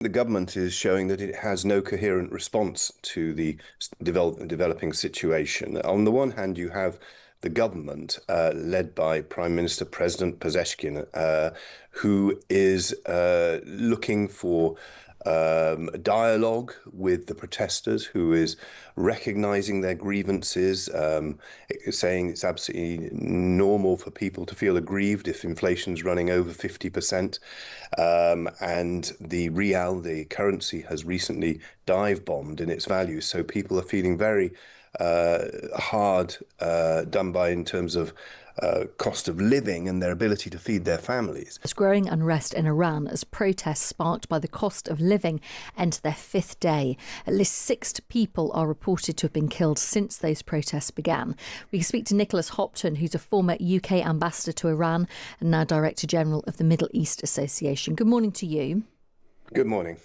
The government is showing that it has no coherent response to the developing situation. On the one hand, you have the government led by Prime Minister President Pezeshkian, who is looking for dialogue with the protesters, who is recognizing their grievances, saying it's absolutely normal for people to feel aggrieved if inflation's running over 50%. And the real, the currency, has recently dive bombed in its value. So people are feeling very hard done by in terms of cost of living and their ability to feed their families. There's growing unrest in Iran as protests sparked by the cost of living enter their fifth day. At least 6 people are reported to have been killed since those protests began. We can speak to Nicholas Hopton, who's a former UK ambassador to Iran and now Director General of the Middle East Association. Good morning to you. Good morning.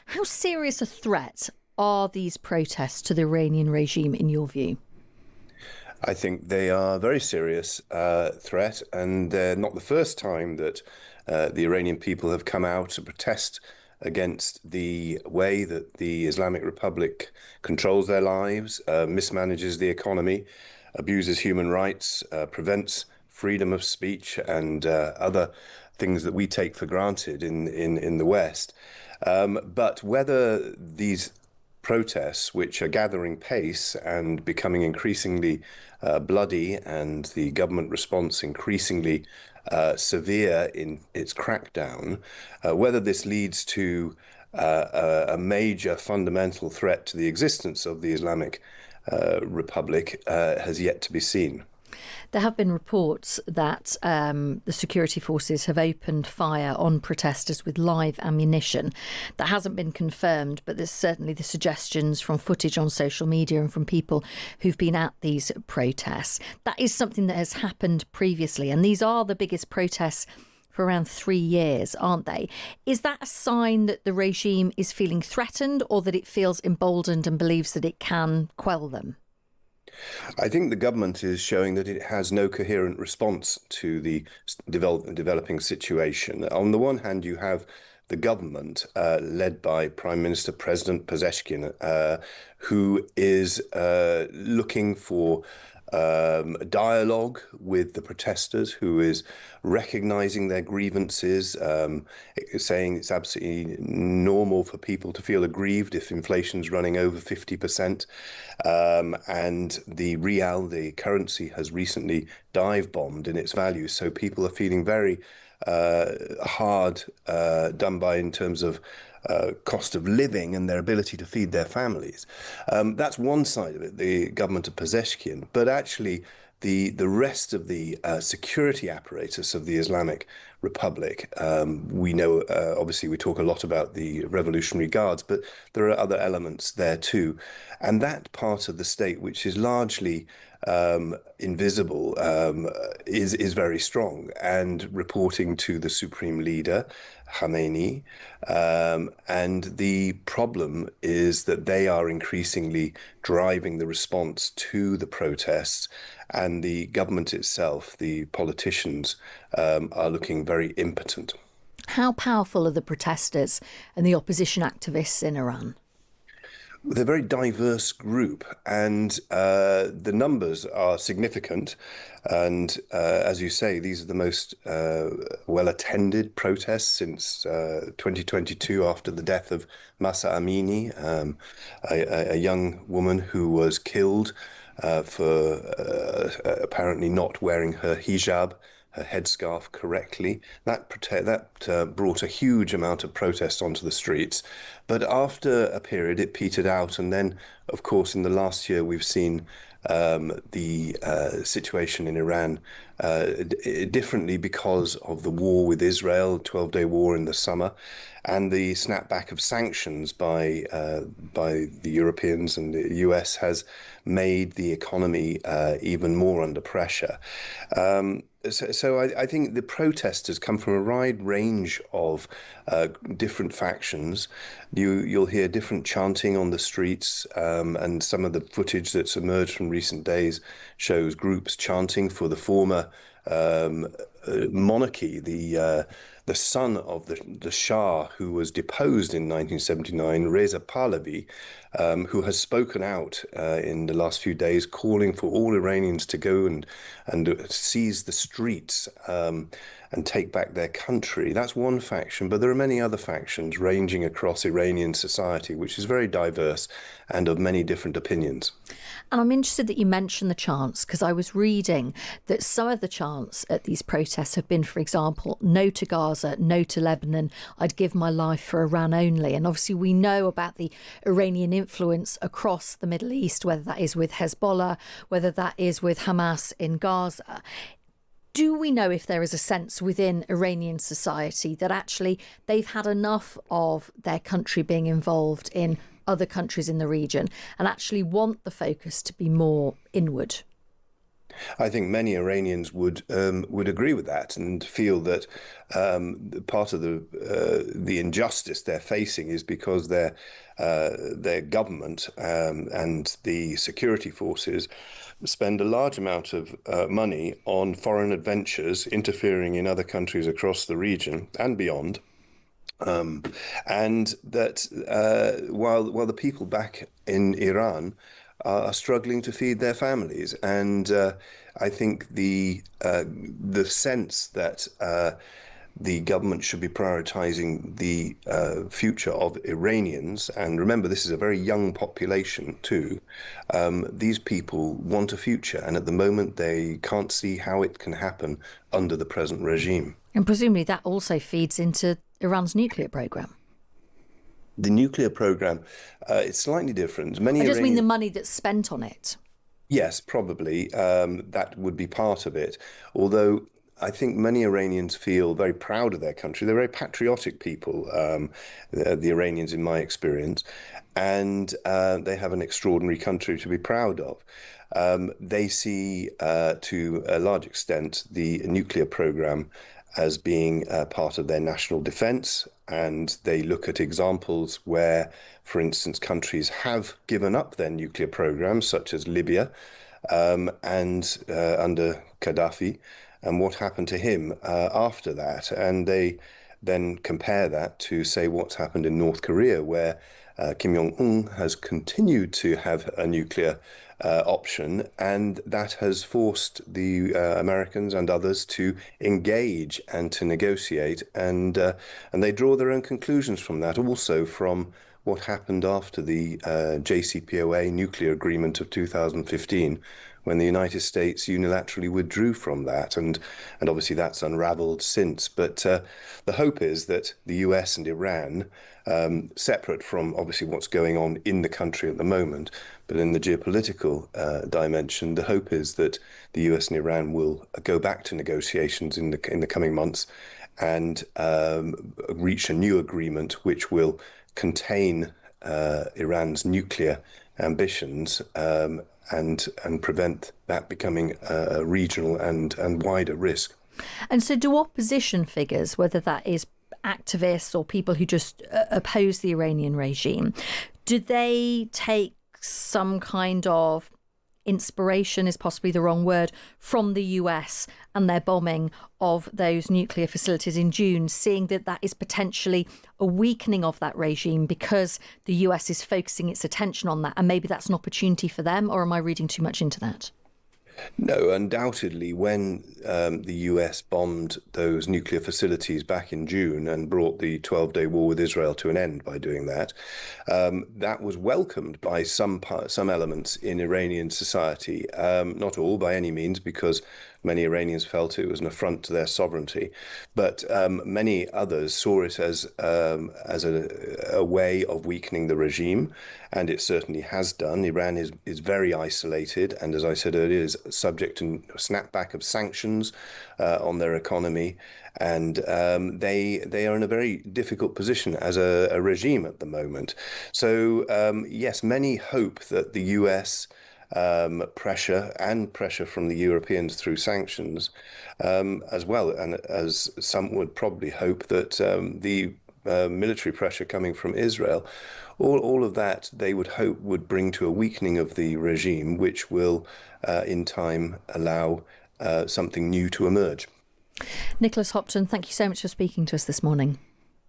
How serious a threat are these protests to the Iranian regime in your view? I think they are a very serious threat, and they're not the first time that the Iranian people have come out to protest against the way that the Islamic Republic controls their lives, mismanages the economy, abuses human rights, prevents freedom of speech, and other things that we take for granted in the West. But whether these protests, which are gathering pace and becoming increasingly bloody, and the government response increasingly severe in its crackdown, whether this leads to a major fundamental threat to the existence of the Islamic Republic has yet to be seen. There have been reports that the security forces have opened fire on protesters with live ammunition. That hasn't been confirmed, but there's certainly the suggestions from footage on social media and from people who've been at these protests. That is something that has happened previously, and these are the biggest protests for around 3 years, aren't they? Is that a sign that the regime is feeling threatened, or that it feels emboldened and believes that it can quell them? I think the government is showing that it has no coherent response to the developing situation. On the one hand, you have the government led by Prime Minister President Pezeshkian, who is looking for dialogue with the protesters, who is recognizing their grievances, saying it's absolutely normal for people to feel aggrieved if inflation's running over 50%. And the real, the currency, has recently dive bombed in its value. So people are feeling very hard done by in terms of cost of living and their ability to feed their families. That's one side of it, the government of Pezeshkian. But actually, the rest of the security apparatus of the Islamic Republic, we know, obviously, we talk a lot about the Revolutionary Guards, but there are other elements there too. And that part of the state, which is largely invisible, is very strong and reporting to the supreme leader, Khamenei. And the problem is that they are increasingly driving the response to the protests, and the government itself, the politicians, are looking very impotent. How powerful are the protesters and the opposition activists in Iran? They're a very diverse group, and the numbers are significant. And as you say, these are the most well-attended protests since 2022, after the death of Mahsa Amini, a young woman who was killed for apparently not wearing her hijab, her headscarf, correctly. That brought a huge amount of protest onto the streets. But after a period, it petered out. And then, of course, in the last year, we've seen the situation in Iran differently because of the war with Israel, 12-day war in the summer, and the snapback of sanctions by the Europeans, and the US has made the economy even more under pressure. So I think the protesters come from a wide range of different factions. You'll hear different chanting on the streets, and some of the footage that's emerged from recent days shows groups chanting for the former monarchy, the the son of the Shah who was deposed in 1979, Reza Pahlavi, who has spoken out in the last few days, calling for all Iranians to go and seize the streets and take back their country. That's one faction, but there are many other factions ranging across Iranian society, which is very diverse and of many different opinions. And I'm interested that you mentioned the chants because I was reading that some of the chants at these protests have been, for example, no to Gaza, no to Lebanon, I'd give my life for Iran only. And obviously, we know about the Iranian influence across the Middle East, whether that is with Hezbollah, whether that is with Hamas in Gaza. Do we know if there is a sense within Iranian society that actually they've had enough of their country being involved in other countries in the region and actually want the focus to be more inward? I think many Iranians would agree with that and feel that part of the injustice they're facing is because their government and the security forces spend a large amount of money on foreign adventures, interfering in other countries across the region and beyond. Um, and that while the people back in Iran are struggling to feed their families, and I think the sense that the government should be prioritizing the future of Iranians, and remember, this is a very young population too. These people want a future, and at the moment, they can't see how it can happen under the present regime. And presumably that also feeds into Iran's nuclear program. The nuclear program, it's slightly different. I Many just mean the Iranian, money that's spent on it. yes, probably that would be part of it. Although I think many Iranians feel very proud of their country. They're very patriotic people, the Iranians, in my experience, and they have an extraordinary country to be proud of. They see, to a large extent, the nuclear program as being part of their national defense. And they look at examples where, for instance, countries have given up their nuclear programs, such as Libya, and under Gaddafi, and what happened to him after that. And they then compare that to, say, what's happened in North Korea, where Kim Jong-un has continued to have a nuclear option, and that has forced the Americans and others to engage and to negotiate, and they draw their own conclusions from that, also from what happened after the JCPOA nuclear agreement of 2015, when the United States unilaterally withdrew from that, and obviously that's unraveled since. But the hope is that the US and Iran, separate from obviously what's going on in the country at the moment, but in the geopolitical dimension, the hope is that the US and Iran will go back to negotiations in the coming months and reach a new agreement which will contain Iran's nuclear ambitions, and prevent that becoming a regional and wider risk. And so, do opposition figures, whether that is activists or people who just oppose the Iranian regime, do they take some kind of inspiration, is possibly the wrong word, from the US and their bombing of those nuclear facilities in June, seeing that that is potentially a weakening of that regime because the US is focusing its attention on that, and maybe that's an opportunity for them? Or am I reading too much into that? No, undoubtedly, when the US bombed those nuclear facilities back in June and brought the 12-day war with Israel to an end by doing that, that was welcomed by some elements in Iranian society. Not all by any means, because many Iranians felt it was an affront to their sovereignty, but many others saw it as a way of weakening the regime, and it certainly has done. Iran is very isolated, and as I said earlier, is subject to a snapback of sanctions on their economy, and they are in a very difficult position as a regime at the moment. So yes, many hope that the US pressure and pressure from the Europeans through sanctions, as well, and as some would probably hope that the military pressure coming from Israel, all of that they would hope would bring to a weakening of the regime, which will in time allow something new to emerge. Nicholas Hopton, thank you so much for speaking to us this morning.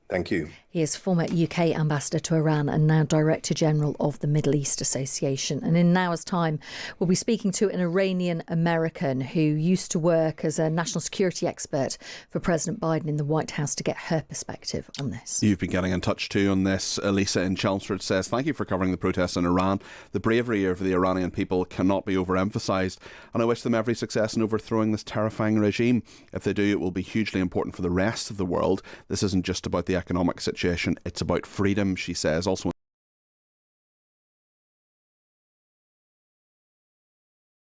Thank you. He is former UK ambassador to Iran and now Director General of the Middle East Association. And in an hour's time, we'll be speaking to an Iranian American who used to work as a national security expert for President Biden in the White House to get her perspective on this. You've been getting in touch too on this. Elisa in Chelmsford says, thank you for covering the protests in Iran. The bravery of the Iranian people cannot be overemphasised, and I wish them every success in overthrowing this terrifying regime. If they do, it will be hugely important for the rest of the world. This isn't just about the economic situation, it's about freedom, she says. Also